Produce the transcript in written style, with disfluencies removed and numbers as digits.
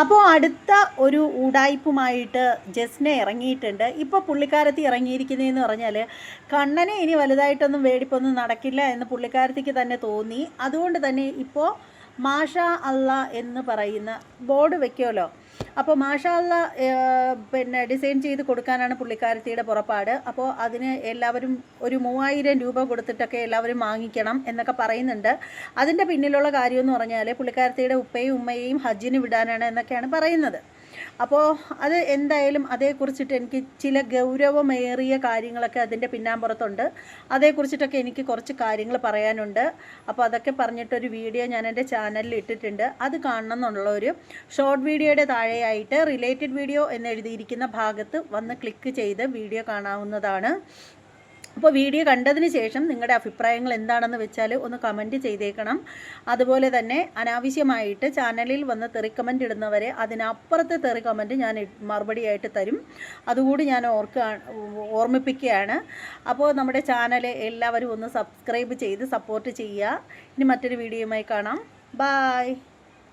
അപ്പോൾ അടുത്ത ഒരു ഉടായിപ്പുമായിട്ട് ജസ്ന ഇറങ്ങിയിട്ടുണ്ട്. ഇപ്പോൾ പുള്ളിക്കാരത്തി ഇറങ്ങിയിരിക്കുന്നതെന്ന് പറഞ്ഞാൽ കണ്ണനെ ഇനി വലുതായിട്ടൊന്നും വേടിപ്പൊന്നും നടക്കില്ല എന്ന് പുള്ളിക്കാരത്തിക്ക് തന്നെ തോന്നി. അതുകൊണ്ട് തന്നെ ഇപ്പോൾ മാഷാ അല്ല എന്ന് പറയുന്ന ബോർഡ് വെക്കുമല്ലോ. അപ്പോൾ മാഷാ അല്ല പിന്നെ ഡിസൈൻ ചെയ്ത് കൊടുക്കാനാണ് പുള്ളിക്കാരത്തിയുടെ പുറപ്പാട്. അപ്പോൾ അതിന് എല്ലാവരും ഒരു 3000 രൂപ കൊടുത്തിട്ടൊക്കെ എല്ലാവരും വാങ്ങിക്കണം എന്നൊക്കെ പറയുന്നുണ്ട്. അതിൻ്റെ പിന്നിലുള്ള കാര്യമെന്ന് പറഞ്ഞാൽ പുള്ളിക്കാരത്തിയുടെ ഉപ്പയും ഉമ്മയെയും ഹജ്ജിന് വിടാനാണ് എന്നൊക്കെയാണ് പറയുന്നത്. അപ്പോൾ അത് എന്തായാലും അതേക്കുറിച്ചിട്ട് എനിക്ക് ചില ഗൗരവമേറിയ കാര്യങ്ങളൊക്കെ അതിൻ്റെ പിന്നാമ്പുറത്തുണ്ട്. അതേക്കുറിച്ചിട്ടൊക്കെ എനിക്ക് കുറച്ച് കാര്യങ്ങൾ പറയാനുണ്ട്. അപ്പോൾ അതൊക്കെ പറഞ്ഞിട്ടൊരു വീഡിയോ ഞാൻ എൻ്റെ ചാനലിൽ ഇട്ടിട്ടുണ്ട്. അത് കാണണം എന്നുള്ളൊരു ഷോർട്ട് വീഡിയോയുടെ താഴെയായിട്ട് റിലേറ്റഡ് വീഡിയോ എന്നെഴുതിയിരിക്കുന്ന ഭാഗത്ത് വന്ന് ക്ലിക്ക് ചെയ്ത് വീഡിയോ കാണാവുന്നതാണ്. അപ്പോൾ വീഡിയോ കണ്ടതിന് ശേഷം നിങ്ങളുടെ അഭിപ്രായങ്ങൾ എന്താണെന്ന് വെച്ചാൽ ഒന്ന് കമൻറ്റ് ചെയ്തേക്കണം. അതുപോലെ തന്നെ അനാവശ്യമായിട്ട് ചാനലിൽ വന്ന് തെറി കമൻറ്റ് ഇടുന്നവരെ അതിനപ്പുറത്തെ തെറി കമൻറ്റ് ഞാൻ മറുപടിയായിട്ട് തരും. അതുകൂടി ഞാൻ ഓർമ്മിപ്പിക്കുകയാണ്. അപ്പോൾ നമ്മുടെ ചാനൽ എല്ലാവരും ഒന്ന് സബ്സ്ക്രൈബ് ചെയ്ത് സപ്പോർട്ട് ചെയ്യുക. ഇനി മറ്റൊരു വീഡിയോയുമായി കാണാം. ബായ്.